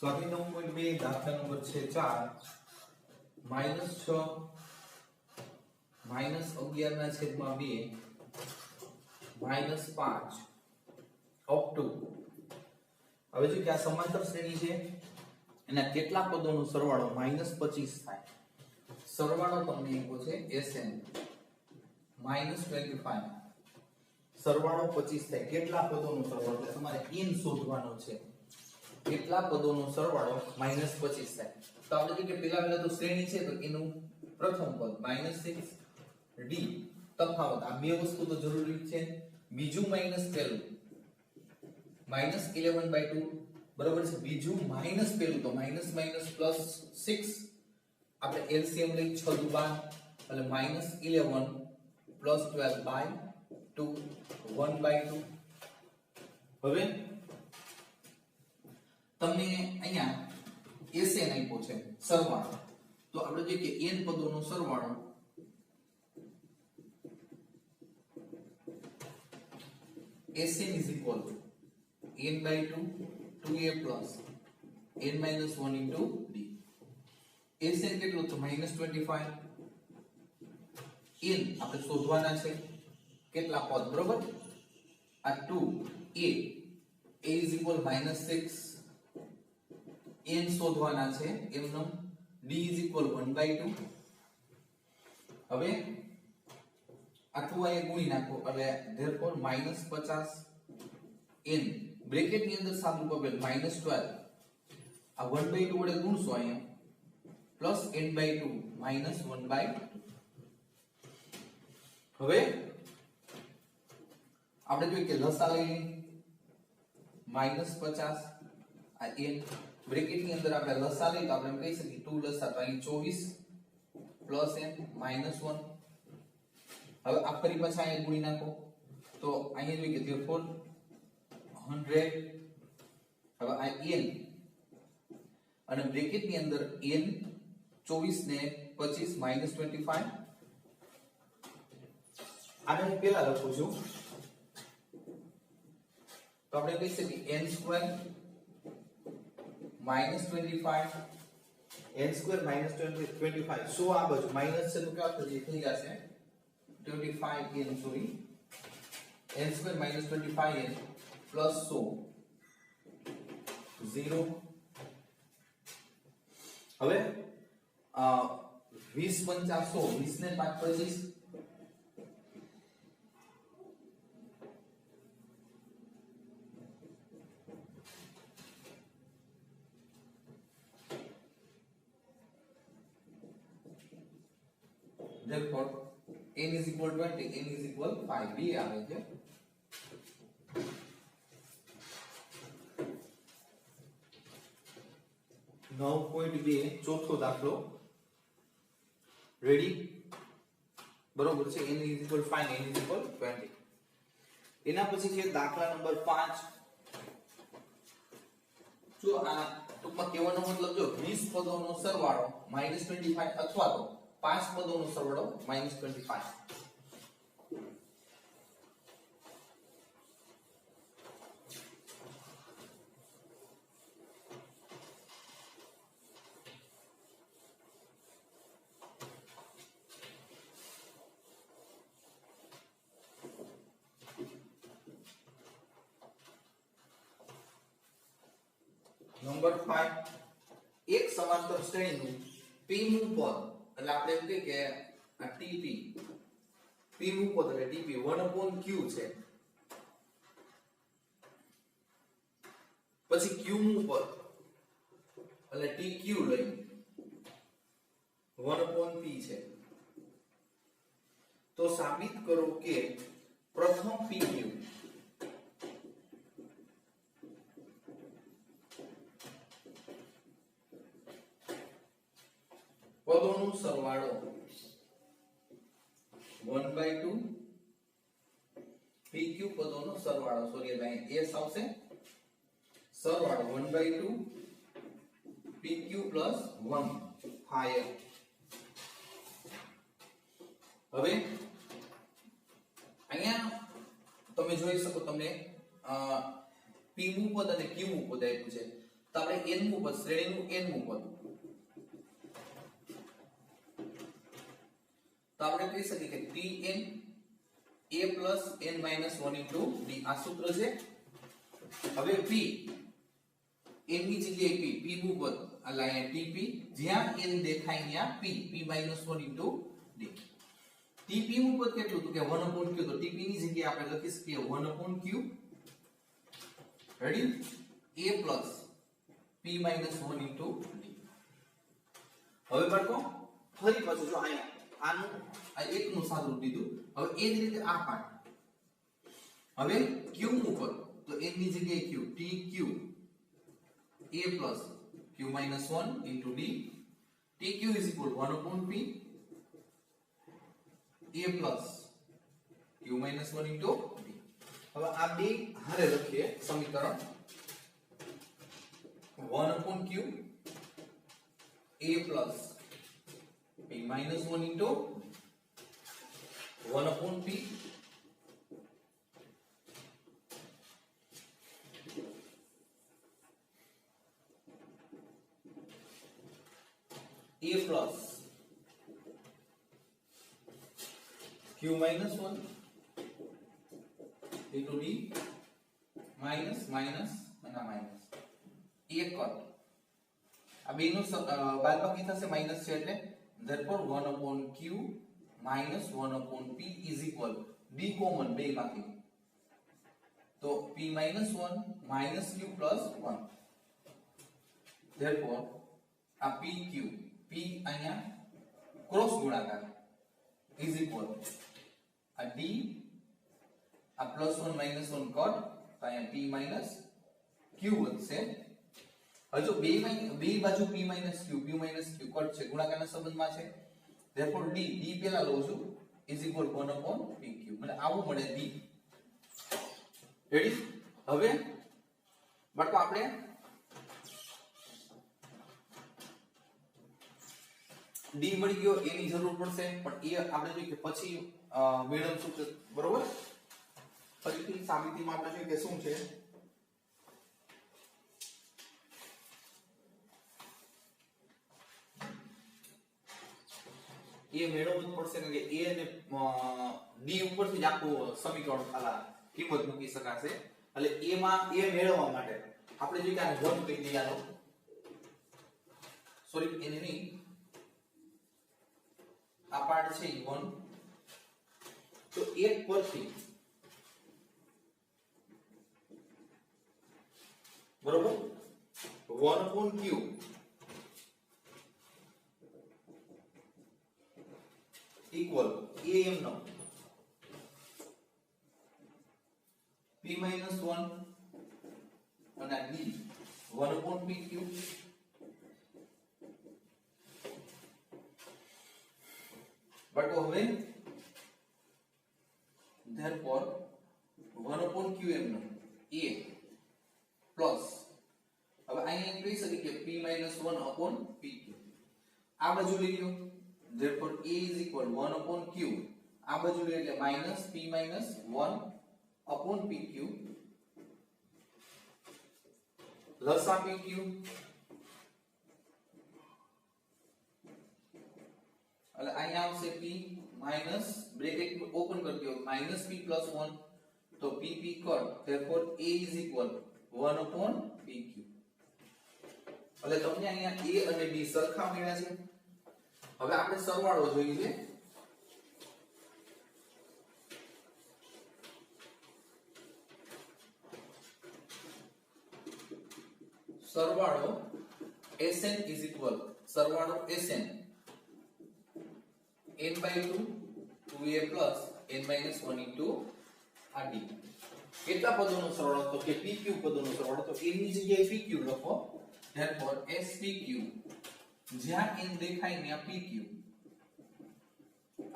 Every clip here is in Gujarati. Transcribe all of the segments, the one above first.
સ્વાધ્યાય 9.2 દાખલા નંબર છે 4 -6 -11 ના છેદમાં 2 -5 અપ ટુ હવે જો કે આ સમાંતર શ્રેણી છે એના કેટલા પદોનો સરવાળો -25 થાય સરવાળો તમને આપ્યો છે Sn -25 સરવાળો 25 થાય કેટલા પદોનો સરવાળો એટલે તમારે n શોધવાનો છે કેટલા પદોનો સરવાળો -25 થાય તો આપણે જો કે પહેલા તો શ્રેણી છે તો એનું પ્રથમ પદ -6 d તફાવત આ બે વસ્તુ તો જરૂરી છે બીજું માઈનસ પહેલું -11/2 બરાબર છે બીજું માઈનસ પહેલું તો માઈનસ માઈનસ પ્લસ 6 આપણે એલસીએમ લઈ 6 દુ 12 એટલે -11 પ્લસ 12/2 1/2 હવે તમને અહીંયા Sn આપ્યો છે સરવાળો તો આપણે જોઈએ કે n પદોનો સરવાળો Sn is equal to n/2 2a plus n minus 1 into d Sn કેટલું તો -25 n આપણે શોધવાના છે કેટલા પદ બરોબર આ 2a is equal -6 n શોધવાના છે એમનો d is equal 1/2 હવે આટલું આ ગુણી નાખો એટલે therefore -50 n બ્રેકેટ ની અંદર સાદું પકડ -12 આ 1/2 વડે ગુણશો અહીંયા પ્લસ n/2 -1/2 હવે આપણે જોઈએ કે લસા લઈ -50 આ n બ્રેકેટ ની અંદર આપણે લસા લઈ તો આપણે એમ કહી શકીએ 2 લસા તો અહીં 24 પ્લસ n -1 હવે આ ફરી પાછા અહીંયા ગુણી નાખો તો અહીંયા જોઈએ કે therefore 100 હવે આ n અને બ્રેકેટ ની અંદર n 24 ને 25 -25 આને હું પહેલા લખું છું તો આપણે કહી શકીએ n સ્ક્વેર -25 n સ્ક્વેર -25 સો આ બાજુ માઈનસ છે તો કેવા થઈ જશે 25 n sorry n square -25 n plus 100 0 હવે 20 50 100 20 ને 5 25 therefore n is equal 20 n is equal 5 b આવે છે 9.2 ચોથો દાખલો રેડી બરોબર છે n is equal 5 n is equal 20 એના પછી છે દાખલા નંબર 5 જો આ ટૂંકમાં કહેવાનો મતલબ જો 20 પદોનો સરવાળો -25 અથવા તો 5 પદોનો સરવાળો -25 નંબર 5 એક સમાંતર શ્રેણીનું p નું પદ એટલે આપણે એમ કહીએ કે આ tp p નું પદ એટલે tp 1/q છે પછી q નું પદ એટલે tq લઈ 1/p છે તો સાબિત કરો કે પ્રથમ pq પદોનો સરવાળો 1/2 pq પદોનો સરવાળો સોરી અહીં s આવશે સરવાળો 1/2 pq + 1 થાય હવે અહીંયા તમે જોઈ શકો તમને p નું પદ અને q નું પદ આપ્યું છે તો આપણે n મું પદ શ્રેણીનું n મું પદ તો આપણે કહી શકીએ કે Pn a plus n minus 1 into d આ સૂત્ર છે. હવે p n ની જગ્યાએ p મું પદ એટલે અહીંયા tp જ્યાં n દેખાય ત્યાં p minus 1 into d. tp મું પદ કેટલું તો કે 1 upon q તો tp ની જગ્યાએ આપણે લખી શકીએ 1 upon q ready a plus p minus 1 into d. હવે બાળકો ફરી પાછું જો અહીંયા આનું આ એકનું સાદુરૂપ દીધું. હવે એ જ રીતે આ પાર્ટ હવે q ઉપર તો n ની જગ્યાએ q tq a plus q minus 1 into d tq is equal 1 upon p a plus q minus 1 into d. હવે આ બે હારે લખીએ સમીકરણ 1 upon q a plus p minus 1 into 1 upon p a plus q minus 1 into d minus minus અને માઈનસ એક કર આ બેનું બાદબાકી થશે માઈનસ છે એટલે therefore 1 upon q minus 1 upon p is equal d common બે માંથી તો p minus 1 minus q plus 1 therefore આ pq p અહીંયા ક્રોસ ગુણાકાર is equal આ d આ plus 1 minus 1 કટ તો અહીંયા p minus q વધશે. હજુ બે બાજુ p minus q કટ છે ગુણાકારના સંબંધમાં છે therefore d પેલા લઉં છું is equal 1 upon pq મને આવું મળે d. રેડી. હવે બાળકો આપણે d મળી ગયો એની જરૂર પડશે પણ એ આપણે જોઈએ કે પછી મેળવશું કે બરોબર ફરીથી સાબિતીમાં આપણે જોઈએ કે શું છે એ મેળવવું જ પડશે કે a અને d ઉપરથી જ આખું સમીકરણ ખાલા કિંમત મૂકી શકાશે એટલે a માં a મેળવવા માટે આપણે જોઈએ કે આને 1 કહી દઈએ આનો સોરી એને નહીં આ પાર્ટ છે 1 તો 1 પરથી બરોબર 1 upon q equal a m no p minus 1 અને d 1 upon pq બટ હવે therefore 1 upon qm નો a પ્લસ હવે અહીંયા કહી શકીએ કે p minus 1 upon pq આ બાજુ લઈ લો therefore a is equal 1 upon q આ બાજુ લઈએ એટલે minus p minus 1 upon pq plus આ pq એટલે અહીંયા આવશે p minus બ્રેકેટ ઓપન કરી દો minus p plus 1 તો pp cut therefore a is equal 1 upon pq એટલે તમને અહીંયા a અને d સરખા મળ્યા છે. હવે આપણે સરવાળો જોઈએ છે સરવાળો sn is equal સરવાળો sn n by 2 2a plus n minus 1 into rd કેટલા પદોનો સરવાળો તો કે pq પદોનો સરવાળો તો n ની જગ્યાએ pq લખો therefore spq જ્યાં n દેખાય ત્યાં pq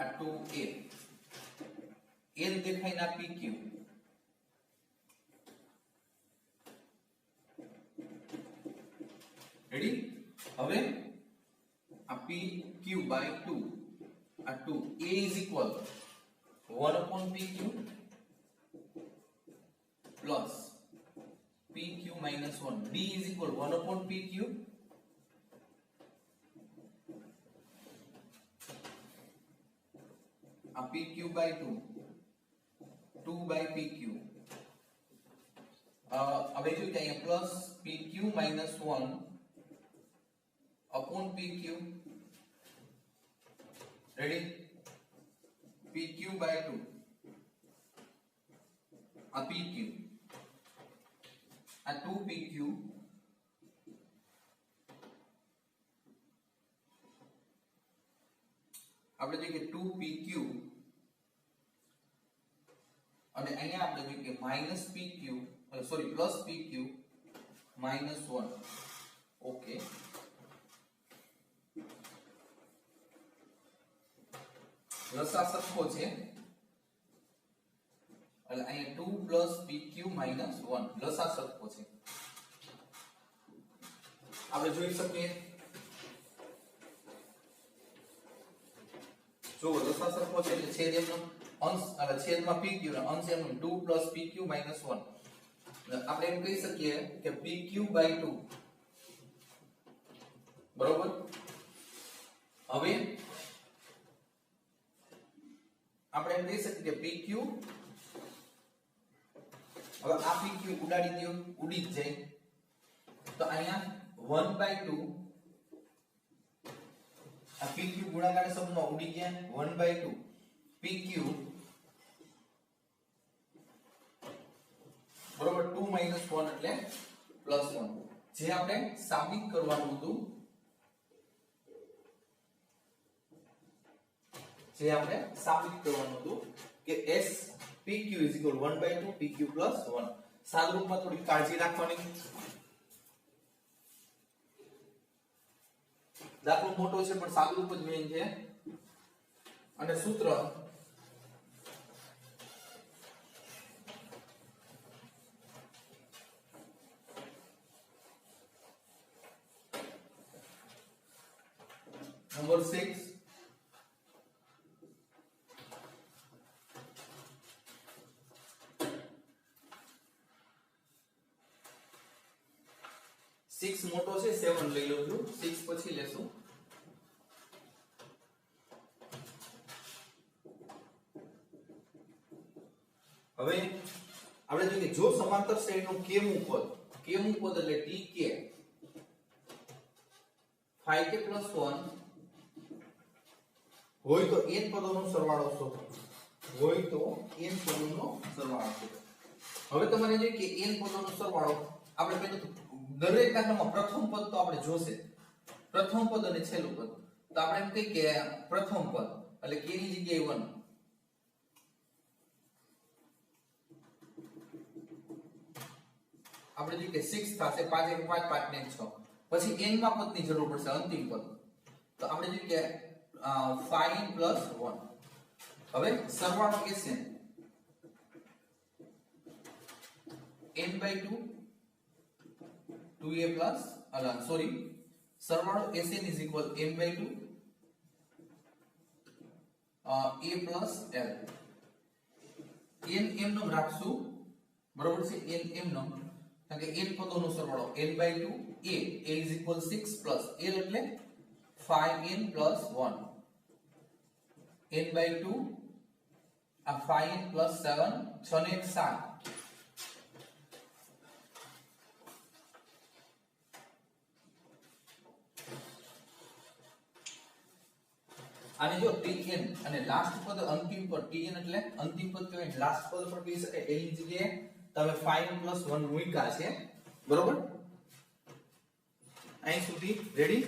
આ 2a n દેખાય ના pq રેડી. હવે આ pq by 2 આ 2 a is equal 1 upon pq plus p pq minus 1 d is equal 1 upon pq pq by 2 2 by pq હવે જો કે અહીંયા plus pq minus 1 upon pq ready pq by 2 pq 2pq આપણે જોઈએ કે 2pq અને અહીંયા આપણે જોઈએ કે minus pq sorry plus pq minus 1 okay લસા સરખો છે એટલે અહીંયા 2 plus pq minus 1 લસા સરખો છે આપણે જોઈ શકીએ જો લસા સરખો છે એટલે છેદ એમનો અંશ એટલે છેદમાં pq અને અંશ એમનો 2 plus pq minus 1 આપણે એમ કહી શકીએ કે pq by 2 બરોબર હવે આપણે એમ કહી શકીએ કે pq હવે આ pq ઉડાડી દો ઉડી જ જાય તો અહીંયા 1 by 2 આ pq ગુણાકાર શબ્દમાં ઉડી ગયા 1 by 2 pq બરોબર 2 minus 1 એટલે plus 1 જે આપણે સાબિત કરવાનું હતું કે s pq is equal 1 by 2 pq plus 1 સાદરૂપમાં થોડી કાળજી રાખવાની દાખલો મોટો છે પણ સાદરૂપ જ મેઈન છે અને સૂત્ર નંબર 6 6 મોટો છે 7 લઈ લઉં છું 6 પછી લેશું હવે આપણે જોઈએ જો સમાંતર શ્રેણીનું કેમું પદ એટલે tk 5k plus 1 હોય તો n પદોનો સરવાળો શોધો હવે તમારે જોઈએ કે n પદોનો સરવાળો આપણે પહેલા દરેક દાખલામાં પ્રથમ પદ તો આપણે જોશે પ્રથમ પદ અને છેલ્લું પદ તો આપણે એમ કહીએ કે પ્રથમ પદ એટલે k ની જગ્યાએ 1 આપણે જોઈએ કે 6 થશે 5 1 5 5 ને 6 પછી n માં પદની જરૂર પડશે અંતિમ પદ તો આપણે જોઈએ કે 5 plus 1 હવે સરવાળો કેસે n by 2 2a plus સરવાળો sn is equal m by 2 a plus l n m નો રાખશું બરોબર છે n m નો કારણ કે n પદોનો સરવાળો n by 2 a is equal 6 plus l એટલે 5n plus 1 n by 2 5n plus 7 6 ને 1 7 આને જો tn અને લાસ્ટ પદ અંતિમ પદ tn એટલે અંતિમ પદ કહેવાય લાસ્ટ પદ પણ કહી શકાય એની જગ્યાએ તમે 5 plus 1 મૂક્યા છે બરોબર અહીં સુધી રેડી